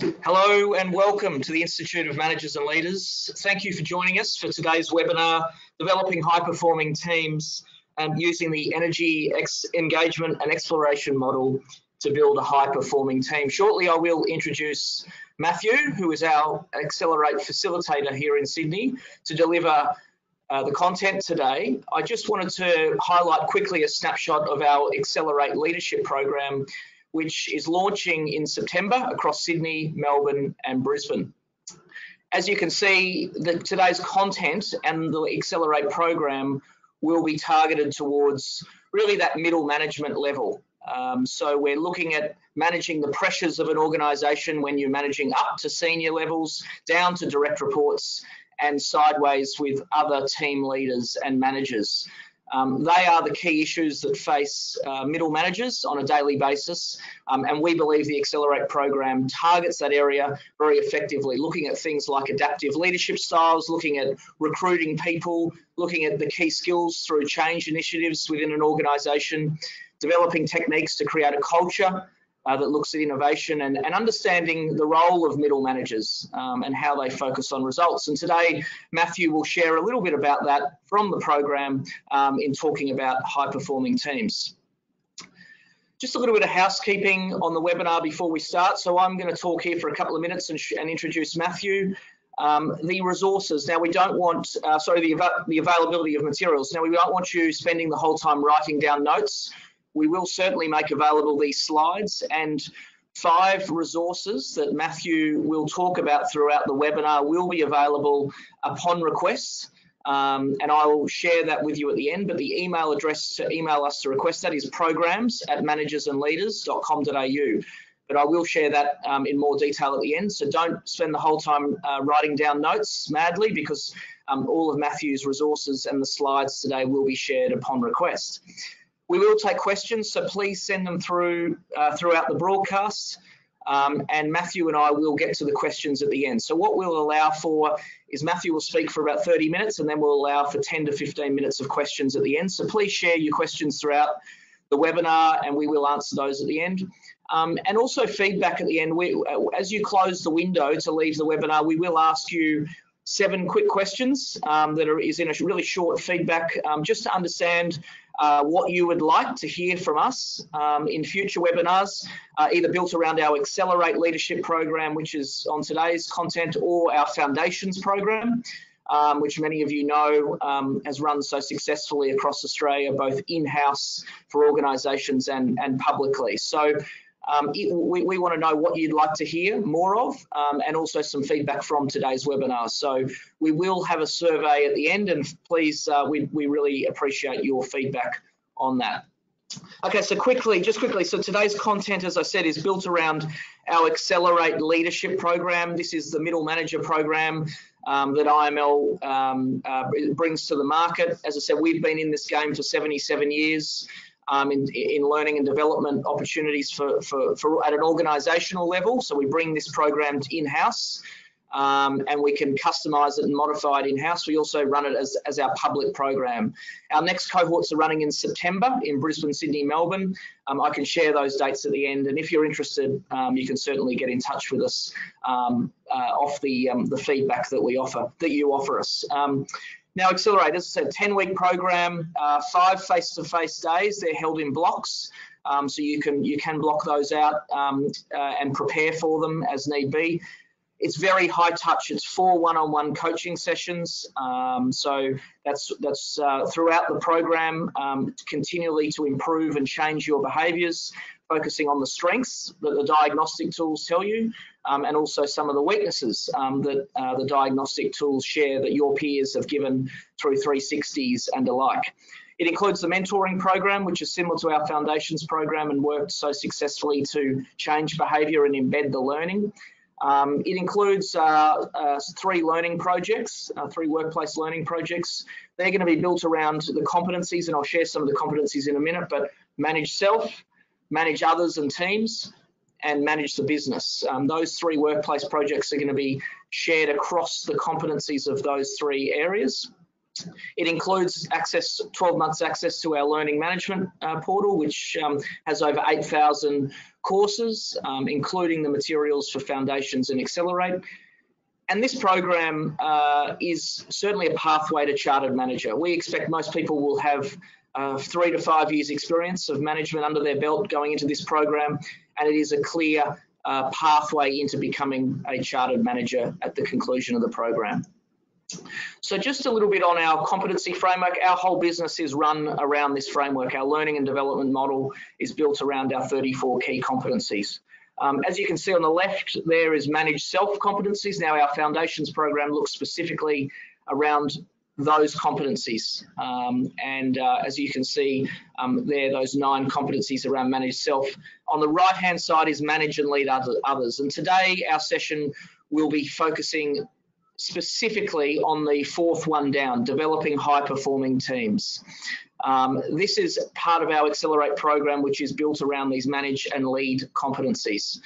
Hello and welcome to the Institute of Managers and Leaders. Thank you for joining us for today's webinar, Developing High-Performing Teams Using the Energy Engagement and Exploration Model to Build a High-Performing Team. Shortly, I will introduce Matthew, who is our Accelerate facilitator here in Sydney, to deliver the content today. I just wanted to highlight quickly a snapshot of our Accelerate Leadership Program, which is launching in September across Sydney, Melbourne and Brisbane. As you can see, today's content and the Accelerate program will be targeted towards really that middle management level. So we're looking at managing the pressures of an organisation when you're managing up to senior levels, down to direct reports and sideways with other team leaders and managers. They are the key issues that face middle managers on a daily basis, and we believe the Accelerate program targets that area very effectively, looking at things like adaptive leadership styles, looking at recruiting people, looking at the key skills through change initiatives within an organisation, developing techniques to create a culture that looks at innovation and understanding the role of middle managers and how they focus on results. And today, Matthew will share a little bit about that from the program in talking about high-performing teams. Just a little bit of housekeeping on the webinar before we start. So I'm going to talk here for a couple of minutes and introduce Matthew. The resources. Now we don't want, the availability of materials. Now we don't want you spending the whole time writing down notes. We will certainly make available these slides and 5 resources that Matthew will talk about throughout the webinar will be available upon request. And I will share that with you at the end, but the email address to email us to request that is programs@managersandleaders.com.au. But I will share that in more detail at the end. So don't spend the whole time writing down notes madly, because all of Matthew's resources and the slides today will be shared upon request. We will take questions, so please send them through throughout the broadcast, and Matthew and I will get to the questions at the end. So what we'll allow for is Matthew will speak for about 30 minutes, and then we'll allow for 10 to 15 minutes of questions at the end. So please share your questions throughout the webinar, and we will answer those at the end. And also feedback at the end. As you close the window to leave the webinar, we will ask you 7 quick questions that is in a really short feedback, just to understand what you would like to hear from us in future webinars, either built around our Accelerate Leadership program, which is on today's content, or our Foundations program, which many of you know has run so successfully across Australia, both in-house for organisations and publicly. So we want to know what you'd like to hear more of, and also some feedback from today's webinar. So we will have a survey at the end, and please, we really appreciate your feedback on that. Okay, so just quickly, so today's content, as I said, is built around our Accelerate Leadership program. This is the middle manager program that IML brings to the market. As I said, we've been in this game for 77 years. In learning and development opportunities for at an organisational level. So we bring this program in-house, and we can customise it and modify it in-house. We also run it as our public program. Our next cohorts are running in September in Brisbane, Sydney, Melbourne. I can share those dates at the end, and if you're interested, you can certainly get in touch with us off the feedback that you offer us. Now, Accelerate, as I said, 10-week program, 5 face-to-face days. They're held in blocks, so you can block those out and prepare for them as need be. It's very high touch. It's 4 one-on-one coaching sessions. So that's throughout the program, continually to improve and change your behaviours, focusing on the strengths that the diagnostic tools tell you, and also some of the weaknesses that the diagnostic tools share that your peers have given through 360s and alike. It includes the mentoring program, which is similar to our Foundations program and worked so successfully to change behaviour and embed the learning. It includes 3 learning projects, 3 workplace learning projects. They're going to be built around the competencies, and I'll share some of the competencies in a minute, but manage self, manage others and teams, and manage the business. Those 3 workplace projects are going to be shared across the competencies of those 3 areas. It includes 12 months access to our learning management portal, which has over 8,000 courses, including the materials for Foundations and Accelerate. And this program is certainly a pathway to Chartered Manager. We expect most people will have 3 to 5 years experience of management under their belt going into this program, and it is a clear pathway into becoming a Chartered Manager at the conclusion of the program. So just a little bit on our competency framework. Our whole business is run around this framework. Our learning and development model is built around our 34 key competencies. As you can see on the left, there is managed self competencies. Now our Foundations program looks specifically around those competencies. As you can see there, those 9 competencies around managed self. On the right-hand side is manage and lead others. And today our session will be focusing specifically on the 4th one down, developing high-performing teams. This is part of our Accelerate program, which is built around these manage and lead competencies.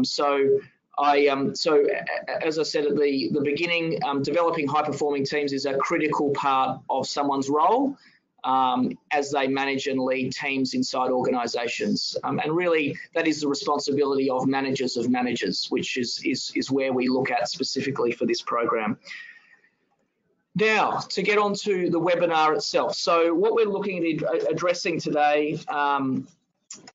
So as I said at the beginning, developing high-performing teams is a critical part of someone's role as they manage and lead teams inside organisations. And really, that is the responsibility of managers, which is where we look at specifically for this program. Now, to get on to the webinar itself. So what we're looking at addressing today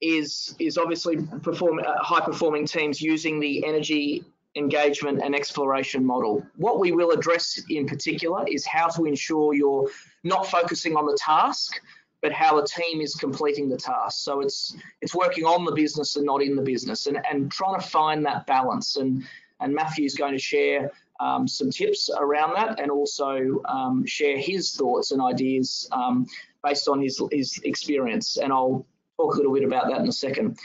is obviously high-performing teams using the energy, engagement and exploration model. What we will address in particular is how to ensure you're not focusing on the task, but how a team is completing the task. So it's working on the business and not in the business, and trying to find that balance. And Matthew's going to share some tips around that, and also share his thoughts and ideas based on his experience. And I'll talk a little bit about that in a second.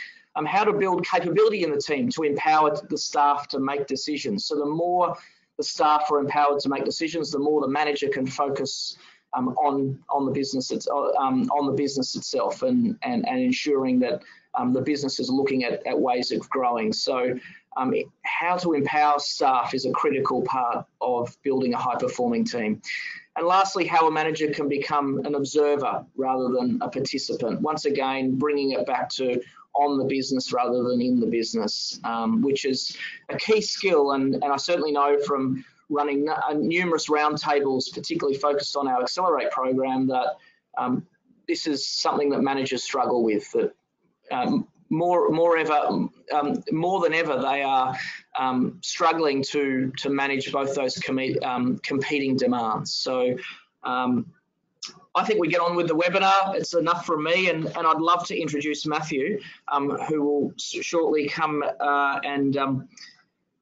How to build capability in the team to empower the staff to make decisions. So the more the staff are empowered to make decisions, the more the manager can focus on the business itself, and ensuring that the business is looking at ways of growing. So how to empower staff is a critical part of building a high-performing team. And lastly, how a manager can become an observer rather than a participant. Once again, bringing it back to on the business rather than in the business, which is a key skill. And I certainly know from running numerous roundtables, particularly focused on our Accelerate program, that this is something that managers struggle with. That more than ever, they are struggling to manage both those competing demands. So I think we get on with the webinar. It's enough from me, and I'd love to introduce Matthew, who will shortly come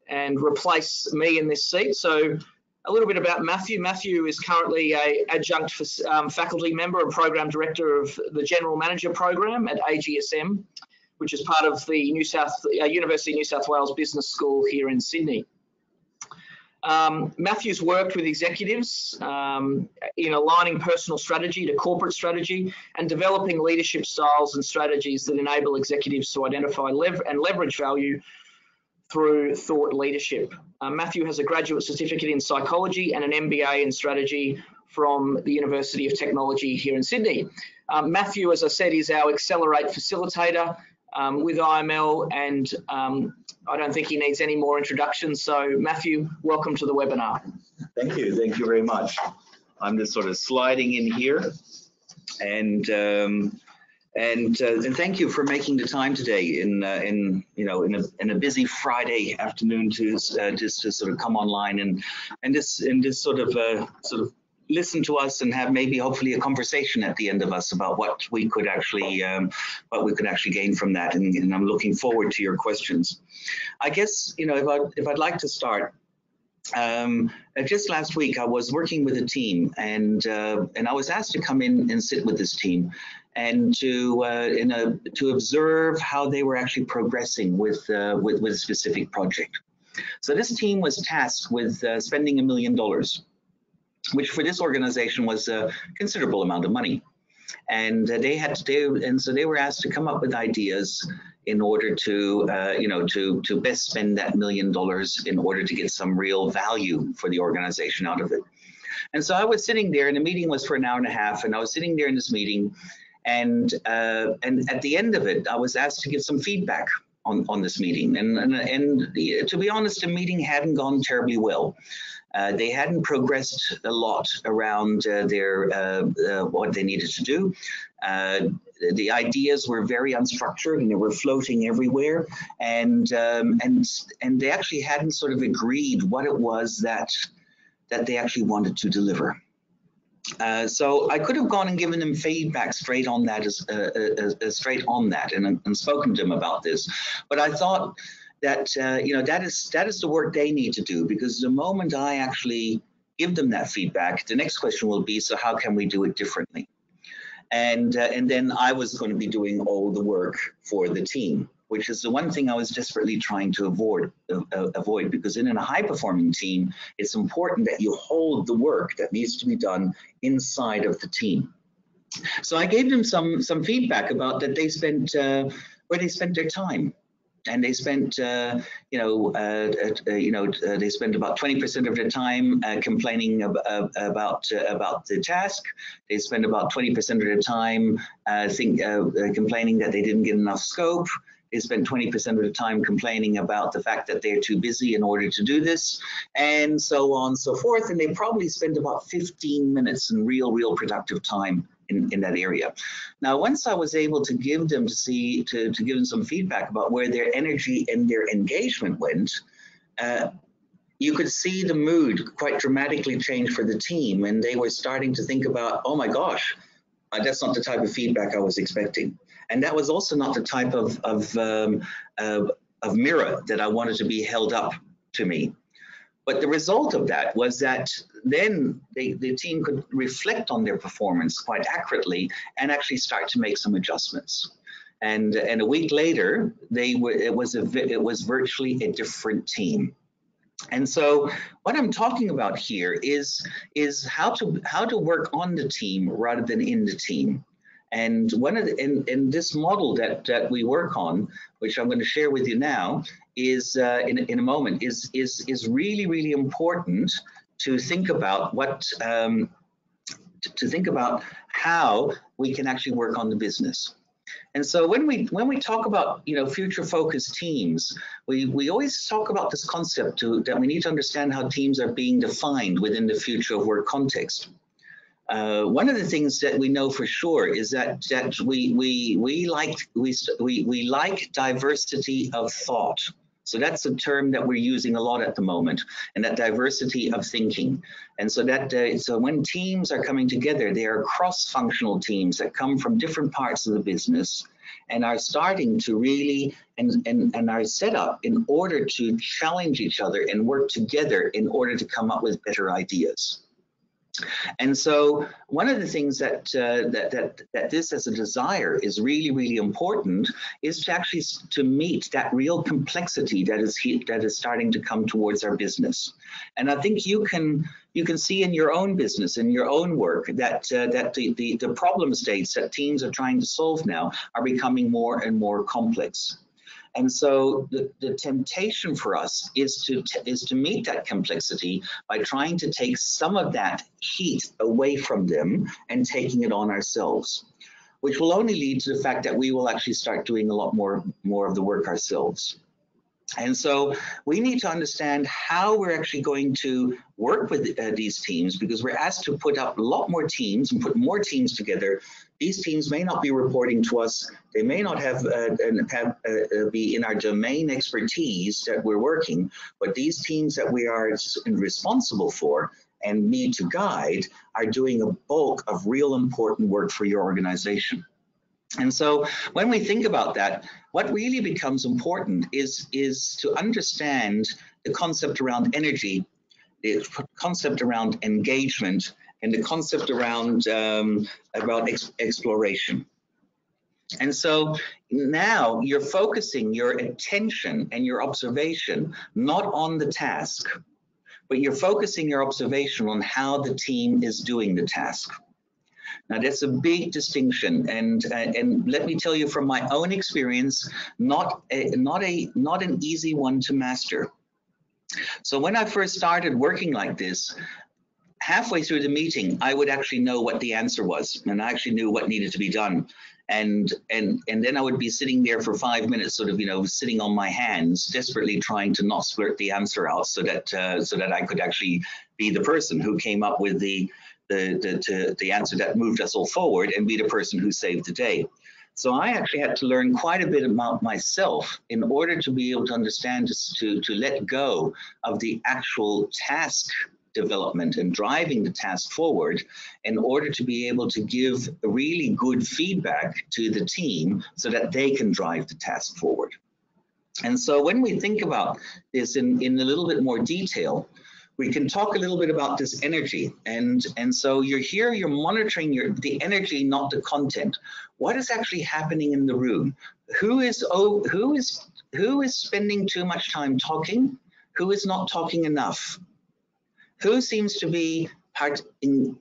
and replace me in this seat. So a little bit about Matthew. Matthew is currently an adjunct faculty member and program director of the General Manager program at AGSM, which is part of the University of New South Wales Business School here in Sydney. Matthew's worked with executives in aligning personal strategy to corporate strategy and developing leadership styles and strategies that enable executives to identify and leverage value through thought leadership. Matthew has a graduate certificate in psychology and an MBA in strategy from the University of Technology here in Sydney. Matthew, as I said, is our Accelerate facilitator with IML, and I don't think he needs any more introductions. So Matthew, welcome to the webinar. Thank you very much. I'm just sort of sliding in here, and thank you for making the time today in a busy Friday afternoon to just to sort of come online and just sort of listen to us and have maybe hopefully a conversation at the end of us about what we could actually gain from that, and I'm looking forward to your questions. I guess if I'd like to start, just last week I was working with a team, and I was asked to come in and sit with this team and to observe how they were actually progressing with a specific project. So this team was tasked with spending $1 million, which for this organization was a considerable amount of money. And so they were asked to come up with ideas in order to best spend that $1 million in order to get some real value for the organization out of it. And so I was sitting there, and the meeting was for an hour and a half, and I was sitting there in this meeting, and at the end of it, I was asked to give some feedback on this meeting. And to be honest, the meeting hadn't gone terribly well. They hadn't progressed a lot around what they needed to do. The ideas were very unstructured, and they were floating everywhere. And they actually hadn't sort of agreed what it was that they actually wanted to deliver. So I could have gone and given them feedback straight on that, and spoken to them about this. But I thought that that is the work they need to do, because the moment I actually give them that feedback, the next question will be, so how can we do it differently? And then I was going to be doing all the work for the team, which is the one thing I was desperately trying to avoid, because in a high-performing team, it's important that you hold the work that needs to be done inside of the team. So I gave them some feedback about that they spent where they spent their time. And they spent, they spent about 20% of their time complaining about the task. They spent about 20% of their time complaining that they didn't get enough scope. They spent 20% of the time complaining about the fact that they're too busy in order to do this, and so on and so forth. And they probably spent about 15 minutes in real productive time in that area. Now, once I was able to give them to give them some feedback about where their energy and their engagement went, you could see the mood quite dramatically change for the team, and they were starting to think about, oh my gosh, that's not the type of feedback I was expecting. And that was also not the type of mirror that I wanted to be held up to me. But the result of that was that then the team could reflect on their performance quite accurately and actually start to make some adjustments. And a week later, it was virtually a different team. And so what I'm talking about here is how to work on the team rather than in the team. And one of in this model that we work on, which I'm going to share with you now, is in a moment, is really important to think about how we can actually work on the business. And so when we talk about future focused teams, we always talk about this concept that we need to understand how teams are being defined within the future of work context. One of the things that we know for sure is that we like diversity of thought. So that's a term that we're using a lot at the moment, and that diversity of thinking. And so so when teams are coming together, they are cross-functional teams that come from different parts of the business and are starting to really and are set up in order to challenge each other and work together in order to come up with better ideas. And so one of the things that this as a desire is really important is to actually to meet that real complexity that is starting to come towards our business. And I think you can see in your own business, in your own work, that the problem states that teams are trying to solve now are becoming more and more complex. And so the temptation for us is to meet that complexity by trying to take some of that heat away from them and taking it on ourselves, which will only lead to the fact that we will actually start doing a lot more of the work ourselves. And so we need to understand how we're actually going to work with these teams, because we're asked to put up a lot more teams and put more teams together. These teams may not be reporting to us. They may not be in our domain expertise that we're working, but these teams that we are responsible for and need to guide are doing a bulk of real important work for your organization. And so when we think about that, what really becomes important is to understand the concept around energy, the concept around engagement, and the concept around exploration. And so now you're focusing your attention and your observation not on the task, but you're focusing your observation on how the team is doing the task. Now that's a big distinction, and let me tell you from my own experience, not an easy one to master. So when I first started working like this, halfway through the meeting, I would actually know what the answer was, and I actually knew what needed to be done. And then I would be sitting there for 5 minutes, sort of, sitting on my hands, desperately trying to not splurt the answer out, so that I could actually be the person who came up with the answer that moved us all forward, and be the person who saved the day. So I actually had to learn quite a bit about myself in order to be able to understand, to let go of the actual task development and driving the task forward, in order to be able to give really good feedback to the team so that they can drive the task forward. And so when we think about this in a little bit more detail, we can talk a little bit about this energy. And so you're here, you're monitoring the energy, not the content. What is actually happening in the room? Who is spending too much time talking? Who is not talking enough? Who seems to be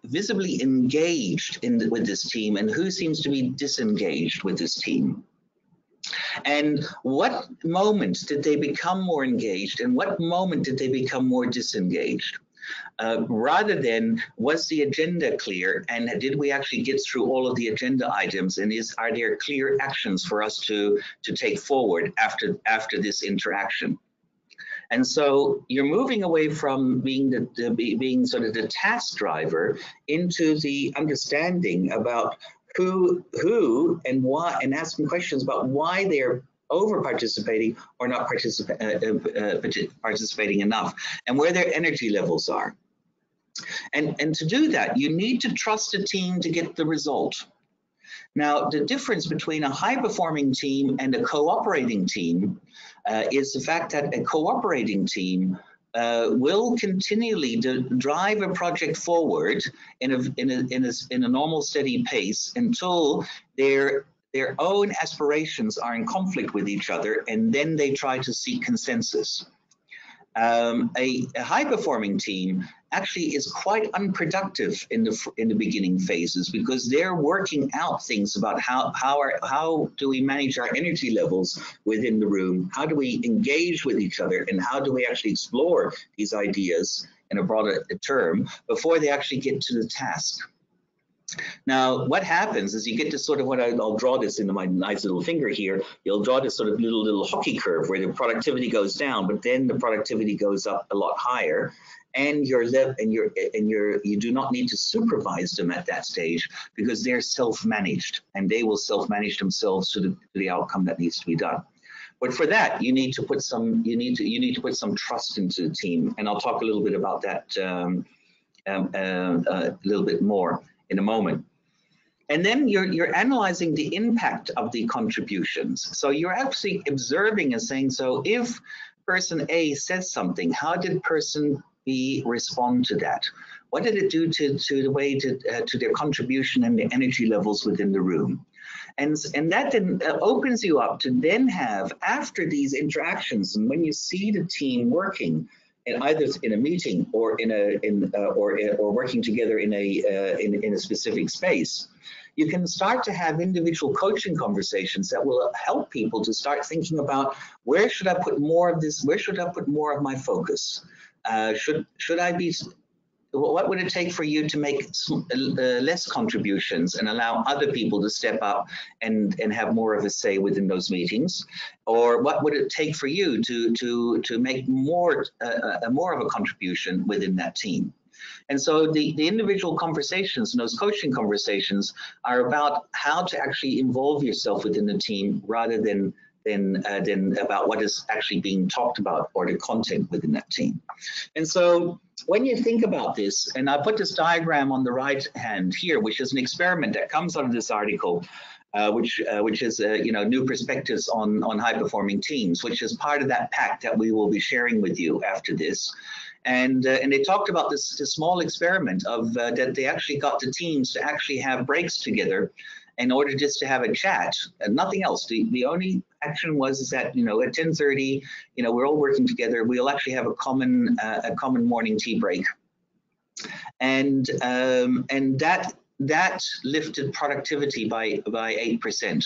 visibly engaged with this team, and who seems to be disengaged with this team? And what moment did they become more engaged, and what moment did they become more disengaged? Rather than, was the agenda clear, and did we actually get through all of the agenda items, and are there clear actions for us to take forward after this interaction? And so you're moving away from being sort of the task driver into the understanding about who and why, and asking questions about why they're over participating or not participating enough, and where their energy levels are. And to do that, you need to trust the team to get the result. Now, the difference between a high-performing team and a cooperating team is the fact that a cooperating team will continually drive a project forward in a normal, steady pace until their own aspirations are in conflict with each other, and then they try to seek consensus. A high-performing team actually is quite unproductive in the beginning phases, because they're working out things about how do we manage our energy levels within the room, how do we engage with each other, and how do we actually explore these ideas in a broader term before they actually get to the task. Now, what happens is you get to sort of, I'll draw this into my nice little finger here. You'll draw this sort of little hockey curve where the productivity goes down, but then the productivity goes up a lot higher, and you do not need to supervise them at that stage, because they're self-managed, and they will self-manage themselves to the outcome that needs to be done. But for that, you need to put some trust into the team, and I'll talk a little bit about that a little bit more in a moment. And then you're analyzing the impact of the contributions. So you're actually observing and saying, so if person A says something, how did person B respond to that? What did it do to their contribution and the energy levels within the room? And that then opens you up to then have, after these interactions, and when you see the team working, and either in a meeting or or working together in a specific space, you can start to have individual coaching conversations that will help people to start thinking about, where should I put more of this? Where should I put more of my focus? Should I be? What would it take for you to make less contributions and allow other people to step up and have more of a say within those meetings? Or what would it take for you to make more of a contribution within that team? And so the individual conversations and those coaching conversations are about how to actually involve yourself within the team, rather than about what is actually being talked about or the content within that team. And so when you think about this, and I put this diagram on the right hand here, which is an experiment that comes out of this article, which is new perspectives on high performing teams, which is part of that pack that we will be sharing with you after this. And they talked about this small experiment of that they actually got the teams to actually have breaks together in order just to have a chat and nothing else. The only action was that, at 10:30, we're all working together. We'll actually have a common morning tea break, and that lifted productivity by 8%.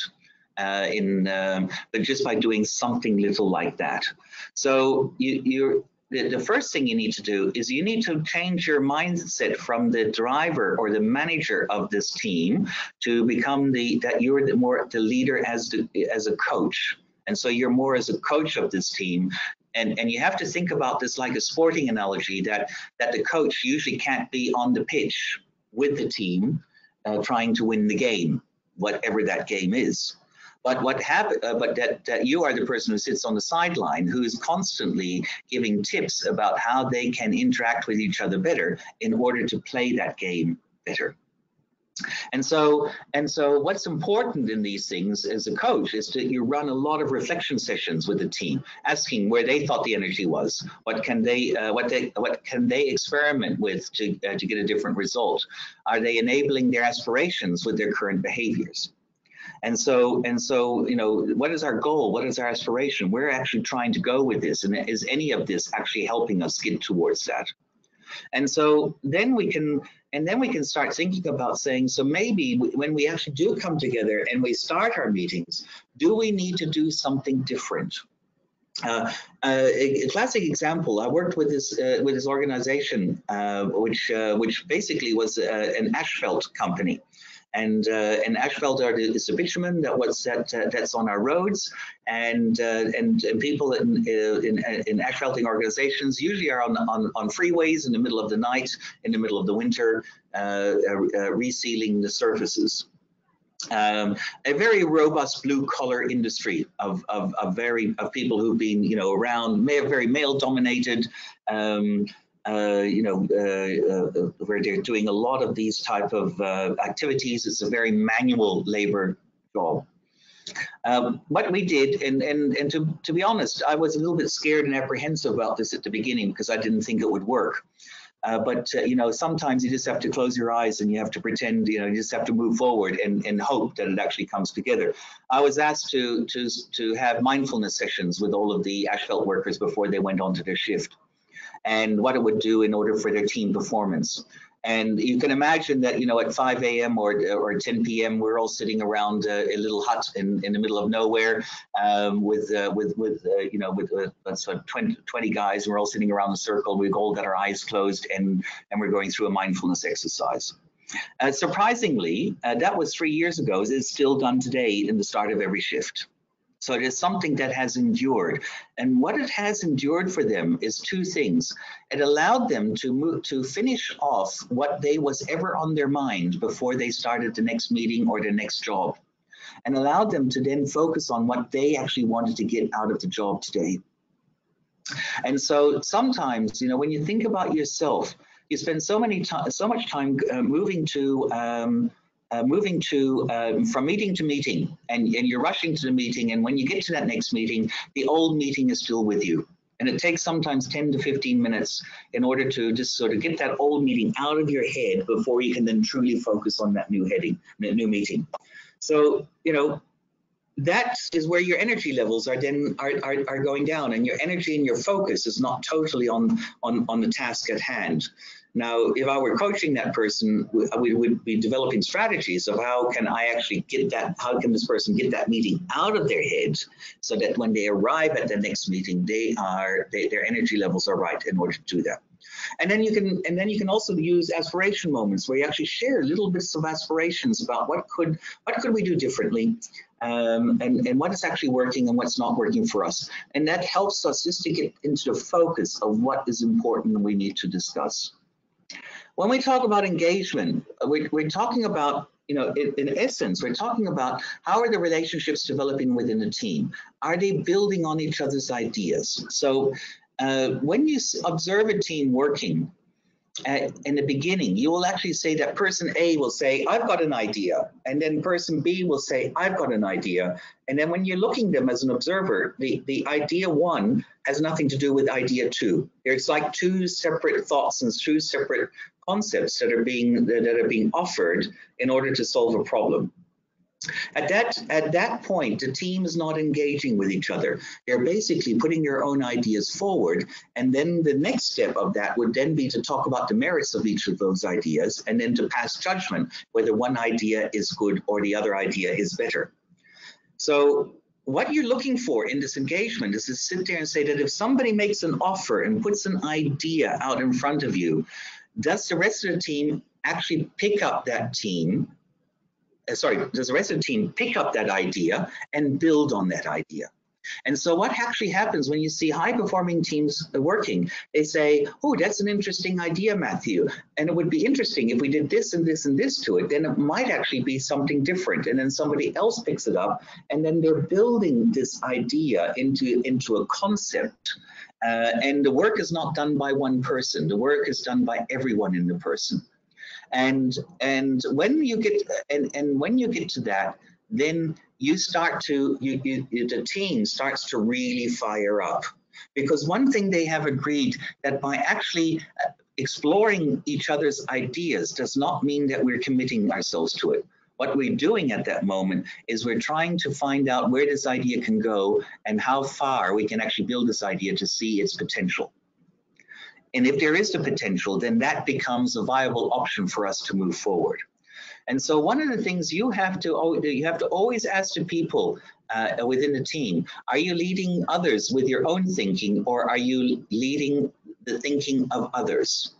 But just by doing something little like that. So the first thing you need to do is you need to change your mindset from the driver or the manager of this team to become that you're the leader as a coach. And so you're more as a coach of this team. And you have to think about this like a sporting analogy, that the coach usually can't be on the pitch with the team trying to win the game, whatever that game is. But that you are the person who sits on the sideline, who is constantly giving tips about how they can interact with each other better in order to play that game better. And so what's important in these things as a coach is that you run a lot of reflection sessions with the team, asking where they thought the energy was, what can they experiment with to get a different result? Are they enabling their aspirations with their current behaviors? And so, you know, what is our goal? What is our aspiration? We're actually trying to go with this, and is any of this actually helping us get towards that? And so then we can start thinking about saying, so maybe when we actually do come together and we start our meetings, do we need to do something different? A classic example, I worked with this organization, which basically was an asphalt company. And asphalt is the bitumen that's on our roads, and people in asphalting organizations usually are on freeways in the middle of the night, in the middle of the winter, resealing the surfaces. A very robust blue collar industry of people who've been, you know, around, very male dominated. Where they're doing a lot of these type of activities. It's a very manual labor job. What we did, and to be honest, I was a little bit scared and apprehensive about this at the beginning because I didn't think it would work. But you know, sometimes you just have to close your eyes and you have to pretend, you know, you just have to move forward and hope that it actually comes together. I was asked to have mindfulness sessions with all of the asphalt workers before they went on to their shift, and what it would do in order for their team performance. And you can imagine that, you know, at 5 a.m. or 10 p.m., we're all sitting around a little hut in the middle of nowhere with 20 guys, and we're all sitting around the circle. We've all got our eyes closed, and we're going through a mindfulness exercise. Surprisingly, that was 3 years ago. It's still done today in the start of every shift. So it is something that has endured. And what it has endured for them is two things. It allowed them to finish off what was ever on their mind before they started the next meeting or the next job, and allowed them to then focus on what they actually wanted to get out of the job today. And so sometimes, you know, when you think about yourself, you spend so much time moving from meeting to meeting, and you're rushing to the meeting, and when you get to that next meeting, the old meeting is still with you. And it takes sometimes 10 to 15 minutes in order to just sort of get that old meeting out of your head before you can then truly focus on that new meeting. So, you know, that is where your energy levels are going down, and your energy and your focus is not totally on the task at hand. Now, if I were coaching that person, we would be developing strategies of how can this person get that meeting out of their head, so that when they arrive at the next meeting, their energy levels are right in order to do that. And then you can also use aspiration moments where you actually share little bits of aspirations about what could we do differently, and what is actually working and what's not working for us. And that helps us just to get into the focus of what is important and we need to discuss. When we talk about engagement, we're talking about, you know, in essence, we're talking about how are the relationships developing within the team? Are they building on each other's ideas? So when you observe a team working, in the beginning, you will actually say that person A will say, I've got an idea. And then person B will say, I've got an idea. And then when you're looking at them as an observer, the idea one has nothing to do with idea two. It's like two separate thoughts and two separate concepts that are being offered in order to solve a problem. At that point, the team is not engaging with each other. They're basically putting their own ideas forward, and then the next step of that would then be to talk about the merits of each of those ideas, and then to pass judgment whether one idea is good or the other idea is better. So what you're looking for in this engagement is to sit there and say that if somebody makes an offer and puts an idea out in front of you, does the rest of the team actually pick up that team? Does the rest of the team pick up that idea and build on that idea? And so what actually happens when you see high-performing teams working, they say, oh, that's an interesting idea, Matthew. And it would be interesting if we did this and this and this to it, then it might actually be something different. And then somebody else picks it up, and then they're building this idea into a concept. And the work is not done by one person. The work is done by everyone in the person. And when you get to that, then you start to the team starts to really fire up, because one thing they have agreed that by actually exploring each other's ideas does not mean that we're committing ourselves to it. What we're doing at that moment is we're trying to find out where this idea can go and how far we can actually build this idea to see its potential. And if there is the potential, then that becomes a viable option for us to move forward. And so one of the things you have to always ask the people within the team, are you leading others with your own thinking, or are you leading the thinking of others?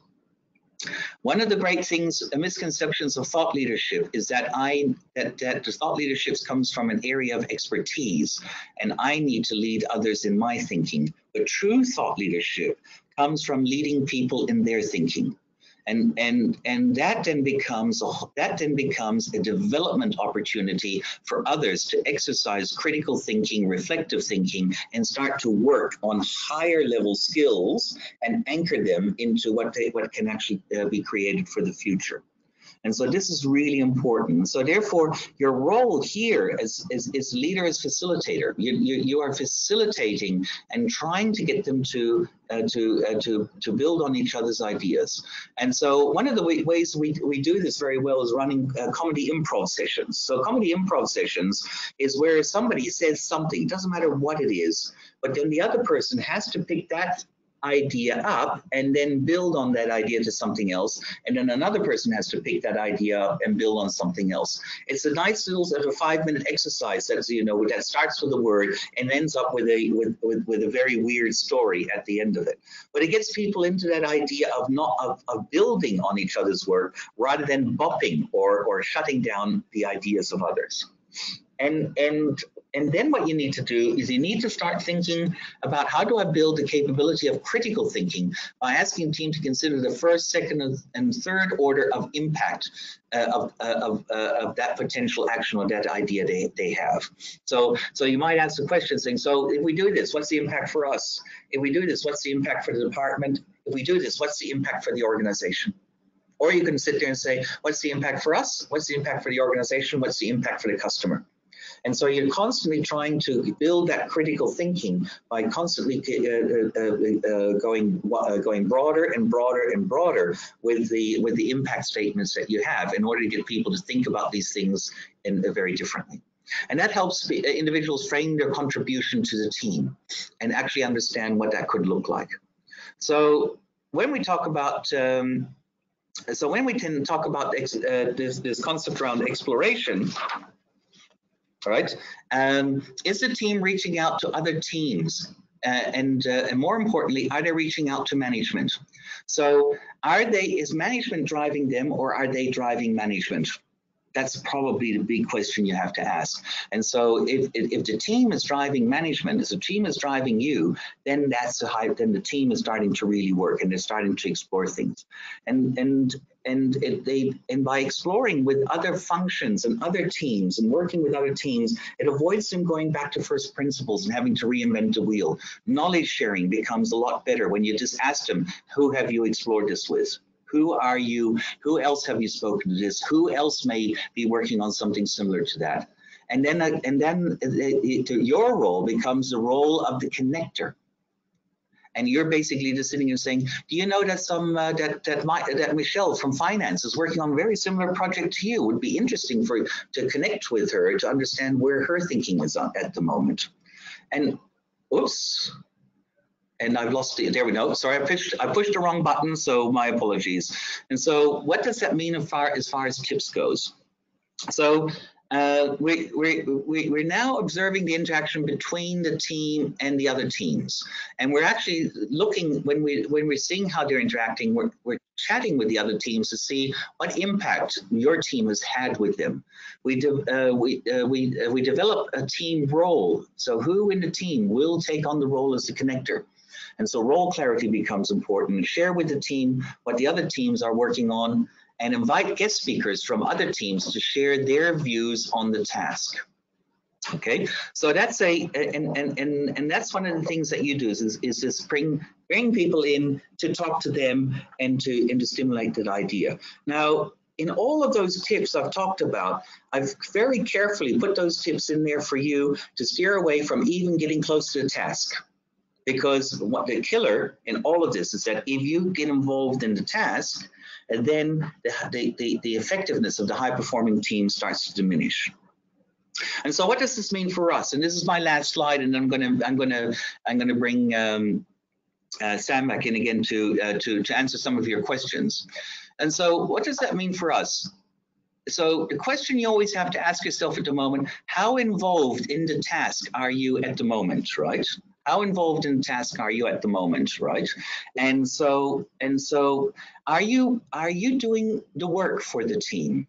One of the great things, misconceptions of thought leadership is that the thought leadership comes from an area of expertise, and I need to lead others in my thinking. But true thought leadership comes from leading people in their thinking. And that then becomes a development opportunity for others to exercise critical thinking, reflective thinking, and start to work on higher level skills and anchor them into what can actually be created for the future. And so this is really important. So therefore, your role here as leader, as facilitator, you are facilitating and trying to get them to build on each other's ideas. And so one of the ways we do this very well is running comedy improv sessions. So comedy improv sessions is where somebody says something, it doesn't matter what it is, but then the other person has to pick that idea up and then build on that idea to something else, and then another person has to pick that idea up and build on something else. It's a nice little sort of 5-minute exercise that starts with a word and ends up with a very weird story at the end of it. But it gets people into that idea of building on each other's work rather than bopping or shutting down the ideas of others. And then what you need to do is you need to start thinking about, how do I build the capability of critical thinking by asking the team to consider the first, second, and third order of impact of that potential action or that idea they have. So you might ask the question saying, so if we do this, what's the impact for us? If we do this, what's the impact for the department? If we do this, what's the impact for the organization? Or you can sit there and say, what's the impact for us? What's the impact for the organization? What's the impact for the customer? And so you're constantly trying to build that critical thinking by constantly going broader and broader and broader with the impact statements that you have, in order to get people to think about these things very differently. And that helps individuals frame their contribution to the team and actually understand what that could look like. So when we talk about this concept around exploration, all right, is the team reaching out to other teams? And more importantly, are they reaching out to management? So is management driving them, or are they driving management? That's probably the big question you have to ask. And so if the team is driving management, if the team is driving you, then then the team is starting to really work, and they're starting to explore things. And by exploring with other functions and other teams and working with other teams, it avoids them going back to first principles and having to reinvent the wheel. Knowledge sharing becomes a lot better when you just ask them, who have you explored this with? Who are you? Who else have you spoken to this? Who else may be working on something similar to that? And then your role becomes the role of the connector. And you're basically just sitting here saying, do you know that that Michelle from finance is working on a very similar project to you? It would be interesting for you to connect with her to understand where her thinking is at the moment. And oops. And I've lost it. There we go. Sorry, I pushed the wrong button, so my apologies. And so what does that mean as far as tips goes? So we're now observing the interaction between the team and the other teams, and we're actually looking when we're seeing how they're interacting. We're chatting with the other teams to see what impact your team has had with them. We develop a team role. So who in the team will take on the role as the connector? And so role clarity becomes important. Share with the team what the other teams are working on, and invite guest speakers from other teams to share their views on the task. Okay, so that's and that's one of the things that you do is just bring people in to talk to them and to stimulate that idea. Now, in all of those tips I've talked about, I've very carefully put those tips in there for you to steer away from even getting close to the task. Because what the killer in all of this is that if you get involved in the task, then the effectiveness of the high-performing team starts to diminish. And so, what does this mean for us? And this is my last slide, and I'm gonna bring Sam back in again to answer some of your questions. And so, what does that mean for us? So, the question you always have to ask yourself at the moment: how involved in the task are you at the moment, right? How involved in the task are you at the moment, right? And so are you doing the work for the team?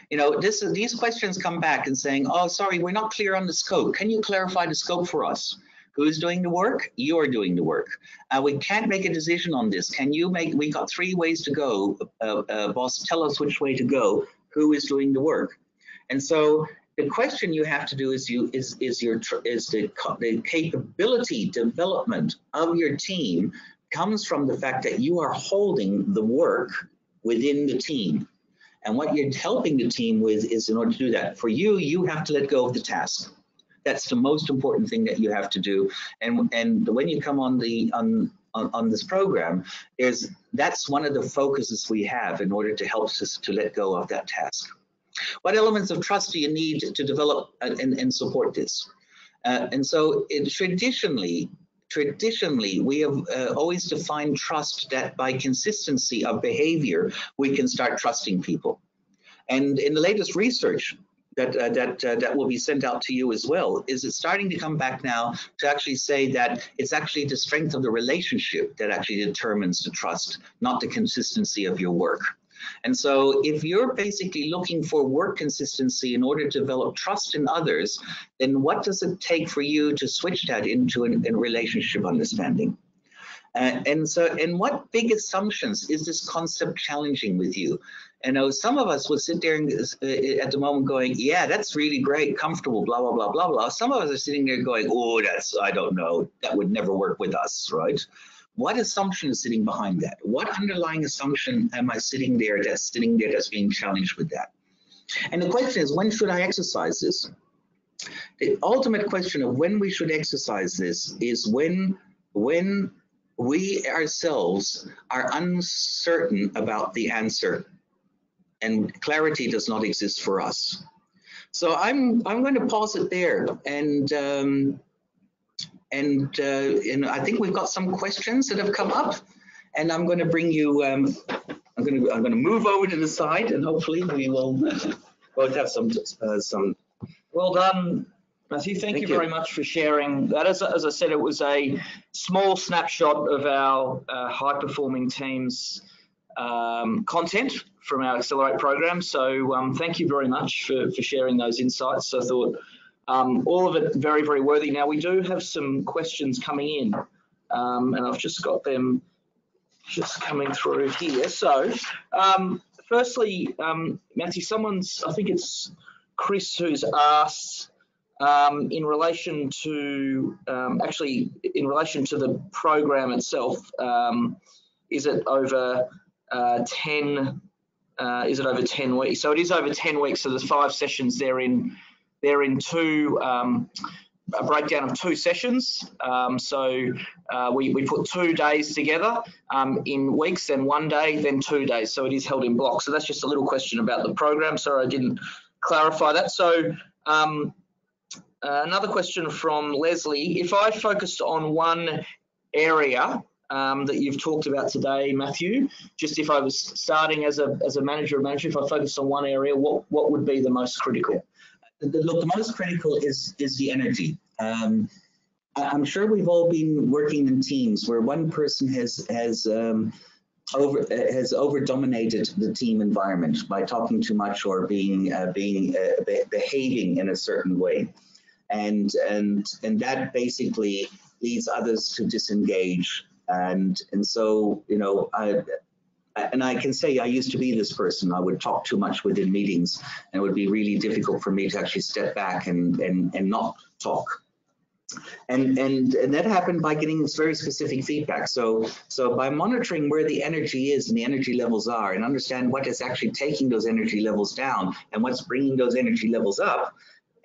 You know, these questions come back and saying, oh, sorry, we're not clear on the scope. Can you clarify the scope for us? Who's doing the work? You're doing the work. We can't make a decision on this. Can you make, we got 3 ways to go. Boss, tell us which way to go. Who is doing the work? And so the question you have to do is the capability development of your team comes from the fact that you are holding the work within the team. And what you're helping the team with is, in order to do that, for you, you have to let go of the task. That's the most important thing that you have to do. And when you come on this program, that's one of the focuses we have in order to help us to let go of that task. What elements of trust do you need to develop and support this? And so traditionally, we have always defined trust that by consistency of behavior, we can start trusting people. And in the latest research that will be sent out to you as well, is it's starting to come back now to actually say that it's actually the strength of the relationship that actually determines the trust, not the consistency of your work. And so if you're basically looking for work consistency in order to develop trust in others, then what does it take for you to switch that into a relationship understanding? And what big assumptions is this concept challenging with you? You know, some of us will sit there and, at the moment going, yeah, that's really great, comfortable, blah, blah, blah, blah, blah. Some of us are sitting there going, oh, I don't know, that would never work with us, right? What assumption is sitting behind that? What underlying assumption am I sitting there that's being challenged with that? And the question is, when should I exercise this? The ultimate question of when we should exercise this is when we ourselves are uncertain about the answer and clarity does not exist for us. So I'm going to pause it there, and I think we've got some questions that have come up, and I'm going to bring you. I'm going to move over to the side, and hopefully we will both have some. Well done, Matthew. Thank you very much for sharing that. As I said, it was a small snapshot of our high-performing teams' content from our Accelerate program. So thank you very much for sharing those insights. I thought all of it very, very worthy. Now, we do have some questions coming in, and I've just got them just coming through here. So firstly, Matthew, I think it's Chris who's asked in relation to the program itself, is it over 10 weeks? So it is over 10 weeks. So there's 5 sessions. They're in a breakdown of 2 sessions. So we put 2 days together in weeks, then 1 day, then 2 days. So it is held in blocks. So that's just a little question about the program. Sorry, I didn't clarify that. So another question from Leslie. If I focused on one area that you've talked about today, Matthew? Just if I was starting as a manager, if I focused on one area, what would be the most critical? Look, the most critical is the energy. I'm sure we've all been working in teams where one person has over dominated the team environment by talking too much or behaving in a certain way, and that basically leads others to disengage. And so, you know, I can say I used to be this person. I would talk too much within meetings, and it would be really difficult for me to actually step back and not talk. And that happened by getting this very specific feedback. So by monitoring where the energy is and the energy levels are, and understand what is actually taking those energy levels down and what's bringing those energy levels up,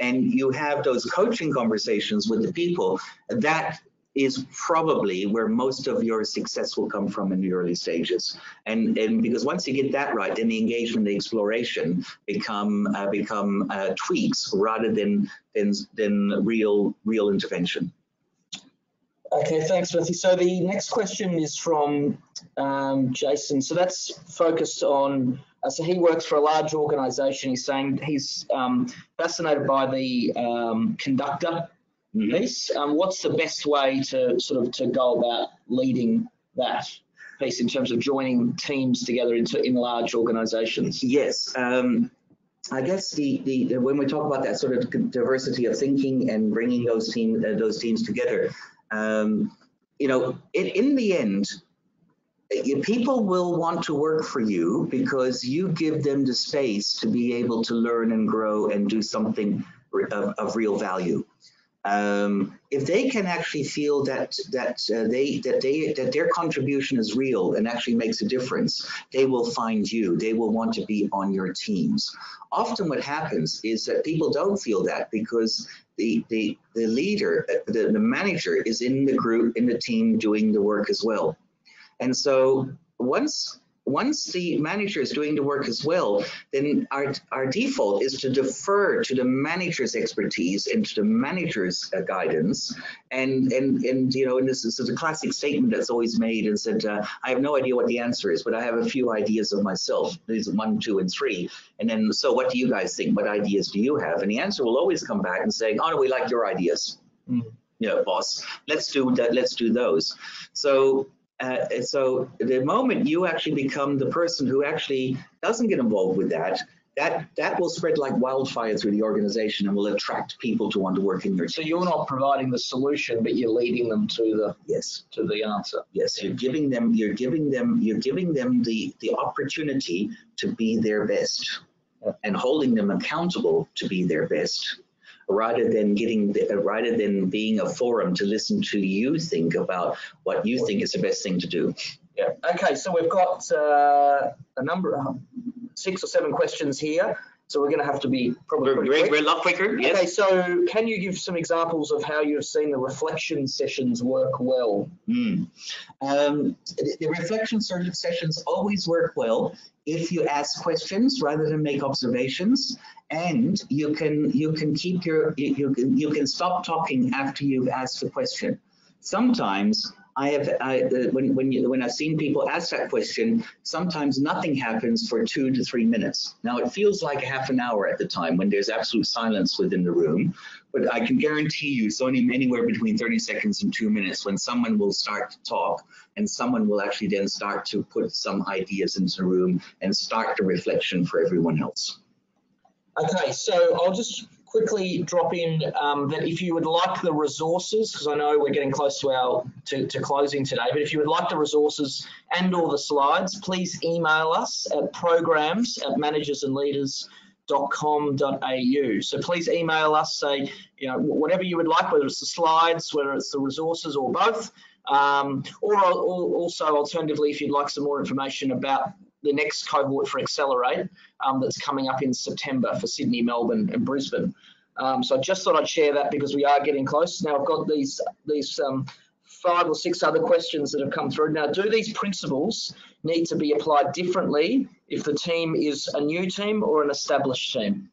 and you have those coaching conversations with the people, that is probably where most of your success will come from in the early stages. And because once you get that right, then the engagement, the exploration become tweaks rather than real intervention. Okay, thanks, Matthew. So the next question is from Jason. So that's focused on, so he works for a large organisation. He's saying he's fascinated by the conductor piece. What's the best way to to go about leading that piece in terms of joining teams together in large organisations? Yes. I guess when we talk about that sort of diversity of thinking and bringing those teams together, you know, in the end, people will want to work for you because you give them the space to be able to learn and grow and do something of real value. If they can actually feel that their contribution is real and actually makes a difference, they will find you. They will want to be on your teams. Often what happens is that people don't feel that because the leader, the manager is in the group, in the team doing the work as well. And so once the manager is doing the work as well, then our default is to defer to the manager's expertise and to the manager's guidance. And you know, and this is a classic statement that's always made and said, I have no idea what the answer is, but I have a few ideas of myself. These are 1, 2, and 3. And then, so what do you guys think? What ideas do you have? And the answer will always come back and say, oh, no, we like your ideas. You know, boss, let's do that. Let's do those. So the moment you actually become the person who actually doesn't get involved with that will spread like wildfire through the organization and will attract people to want to work in your team. So you're not providing the solution, but you're leading them to the answer. Yes, you're giving them the opportunity to be their best and holding them accountable to be their best, rather than being a forum to listen to you think about what you think is the best thing to do. Yeah. Okay. So we've got a number of 6 or 7 questions here. So we're going to have to be probably we're a lot quicker. Yes. Okay. So can you give some examples of how you've seen the reflection sessions work well? The reflection sessions always work well if you ask questions rather than make observations, and you can keep you can stop talking after you've asked the question. Sometimes when I've seen people ask that question, sometimes nothing happens for 2 to 3 minutes. Now it feels like half an hour at the time when there's absolute silence within the room, but I can guarantee you it's only anywhere between 30 seconds and 2 minutes when someone will start to talk and someone will actually then start to put some ideas into the room and start the reflection for everyone else. Okay, so I'll just quickly drop in that if you would like the resources, because I know we're getting close to closing today, but if you would like the resources and all the slides, please email us at programs@managersandleaders.com.au. So please email us, say, you know, whatever you would like, whether it's the slides, whether it's the resources, or both. Or also alternatively, if you'd like some more information about the next cohort for Accelerate that's coming up in September for Sydney, Melbourne and Brisbane. So I just thought I'd share that because we are getting close. Now I've got these 5 or 6 other questions that have come through. Now, do these principles need to be applied differently if the team is a new team or an established team?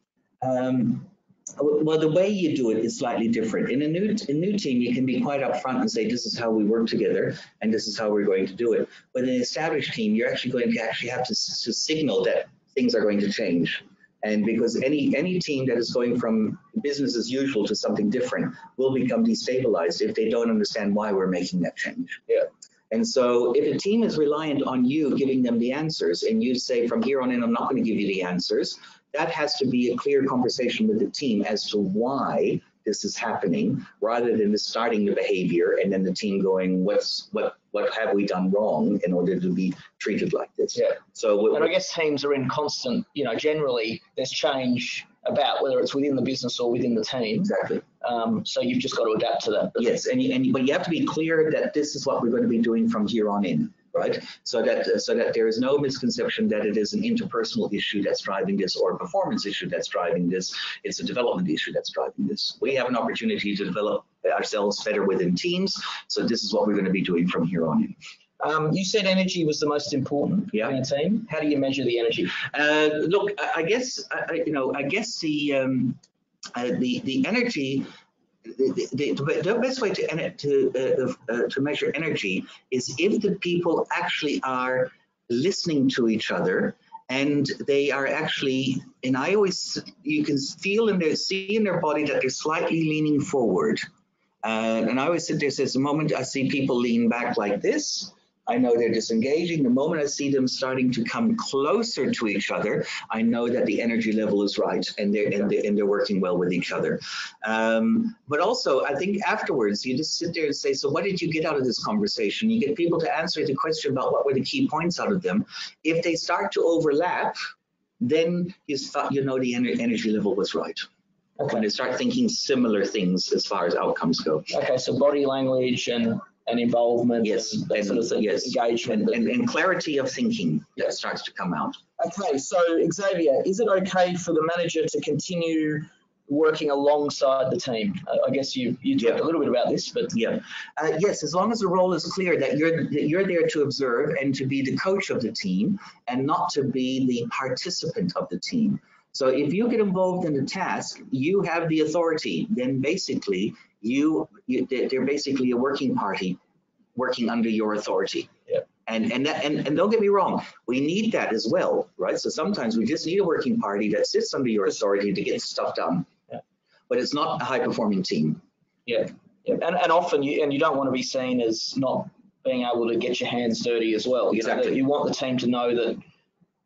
Well, the way you do it is slightly different. In a new team, you can be quite upfront and say, this is how we work together, and this is how we're going to do it. But in an established team, you're actually going to have to signal that things are going to change. And because any team that is going from business as usual to something different will become destabilized if they don't understand why we're making that change. Yeah. And so if a team is reliant on you giving them the answers, and you say, from here on in, I'm not going to give you the answers, that has to be a clear conversation with the team as to why this is happening, rather than just starting the behavior and then the team going, what have we done wrong in order to be treated like this? Yeah. So, and I guess teams are in constant, generally there's change about whether it's within the business or within the team. Exactly. So you've just got to adapt to that. Yes, but you have to be clear that this is what we're going to be doing from here on in. Right, so that there is no misconception that it is an interpersonal issue that's driving this, or a performance issue that's driving this. It's a development issue that's driving this. We have an opportunity to develop ourselves better within teams, so this is what we're going to be doing from here on in. You said energy was the most important in a team. How do you measure the energy? Look, I guess the energy. The best way to measure energy is if the people actually are listening to each other, and they are actually, and you can feel see in their body that they're slightly leaning forward. And I always sit there, says the moment I see people lean back like this, I know they're disengaging. The moment I see them starting to come closer to each other, I know that the energy level is right, and they're working well with each other. But also, I think afterwards, you just sit there and say, so what did you get out of this conversation? You get people to answer the question about what were the key points out of them. If they start to overlap, then you know the energy level was right. Okay. When they start thinking similar things as far as outcomes go. Okay, so body language and involvement, yes, and that sort of thing, yes, engagement, and clarity of thinking that starts to come out. Okay, so Xavier, is it okay for the manager to continue working alongside the team? I guess you talked a little bit about this, but yes, as long as the role is clear that you're there to observe and to be the coach of the team, and not to be the participant of the team. So if you get involved in the task, you have the authority. Then basically, they're basically a working party working under your authority. Yeah. And don't get me wrong, we need that as well, right? So sometimes we just need a working party that sits under your authority to get stuff done. Yeah. But it's not a high-performing team. Yeah. And often you don't want to be seen as not being able to get your hands dirty as well. Exactly. You want the team to know that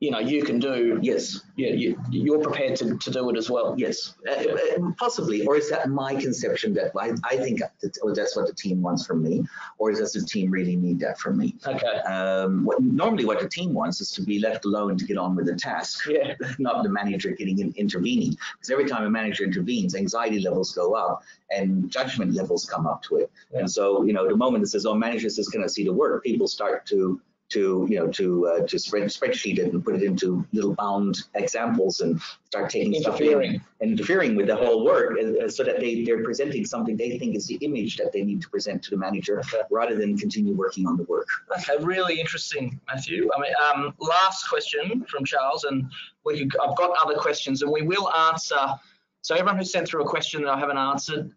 you can do. Yes. Yeah, you're prepared to do it as well. Yes, possibly. Or is that my conception that I think that's what the team wants from me, or does the team really need that from me? Okay. Normally, what the team wants is to be left alone to get on with the task. Yeah. Not the manager intervening. Because every time a manager intervenes, anxiety levels go up and judgment levels come up to it. Yeah. And so, the moment it says, "Oh, manager says, can I see the work?" people start to spreadsheet it and put it into little bound examples and start taking interfering with the whole work, so that they're presenting something they think is the image that they need to present to the manager, rather than continue working on the work. Okay, really interesting, Matthew. Last question from Charles, and I've got other questions, and we will answer. So everyone who sent through a question that I haven't answered,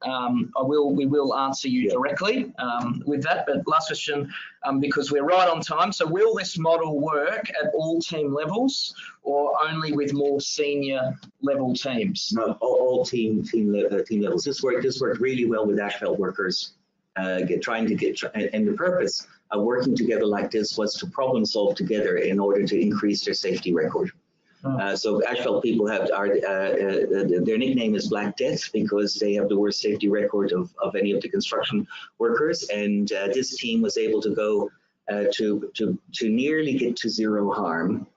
we will answer you directly with that. But last question, because we're right on time. So will this model work at all team levels, or only with more senior level teams? No, all team levels. This worked really well with Ashfeld workers. And the purpose of working together like this was to problem solve together in order to increase their safety record. So Ashfeld people their nickname is Black Death, because they have the worst safety record of any of the construction workers, and this team was able to go to nearly get to zero harm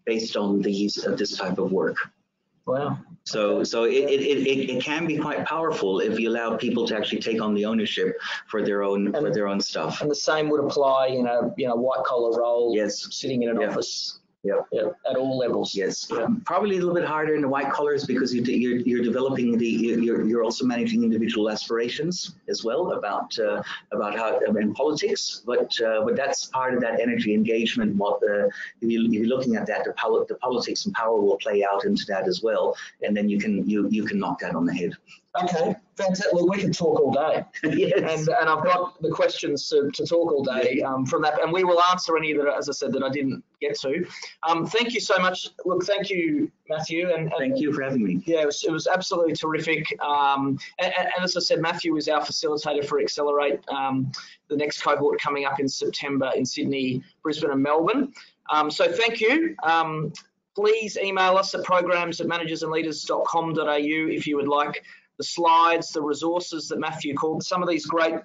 based on this type of work. Wow. So it can be quite powerful if you allow people to actually take on the ownership for their own stuff. And the same would apply in a white collar role. Yes. Sitting in an office. Yeah. At all levels. Yes. Probably a little bit harder in the white collars because you're developing you're also managing individual aspirations as well about how in politics, but that's part of that energy engagement. What if you're looking at that, the politics and power will play out into that as well, and then you can knock that on the head. Okay, fantastic. Well, we can talk all day. Yes. And I've got the questions to talk all day from that, and we will answer any that, as I said, that I didn't get to. Thank you so much. Look, thank you, Matthew. And thank you for having me. Yeah, it was absolutely terrific. And as I said, Matthew is our facilitator for Accelerate, the next cohort coming up in September in Sydney, Brisbane and Melbourne. So thank you. Please email us at programs@managersandleaders.com.au if you would like the slides, the resources that Matthew called. Some of these great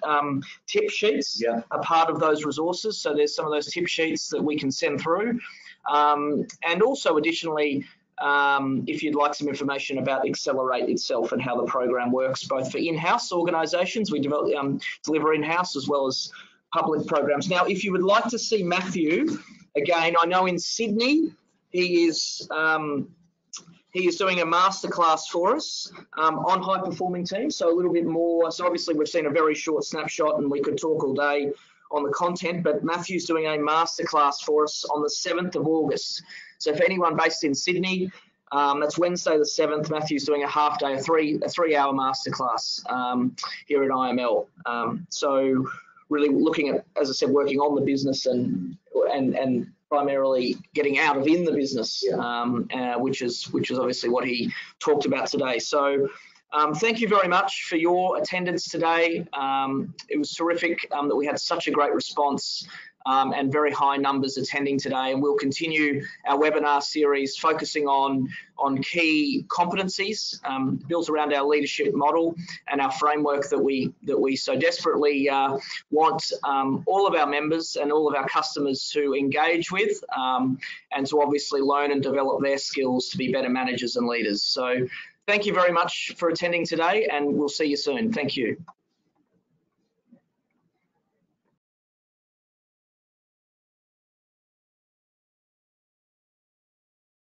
tip sheets are part of those resources. So there's some of those tip sheets that we can send through. And also additionally, if you'd like some information about Accelerate itself and how the program works, both for in-house organisations, we deliver in-house as well as public programs. Now, if you would like to see Matthew, again, I know in Sydney, he is doing a masterclass for us on high performing teams. So a little bit more. So obviously we've seen a very short snapshot and we could talk all day on the content, but Matthew's doing a masterclass for us on the 7th of August. So for anyone based in Sydney, that's Wednesday the 7th, Matthew's doing a half day, a three-hour masterclass here at IML. So really looking at, as I said, working on the business and primarily getting out of in the business, which is obviously what he talked about today. So thank you very much for your attendance today. It was terrific that we had such a great response and very high numbers attending today, and we'll continue our webinar series focusing on key competencies built around our leadership model and our framework that we so desperately want all of our members and all of our customers to engage with and to obviously learn and develop their skills to be better managers and leaders. So thank you very much for attending today, and we'll see you soon. Thank you.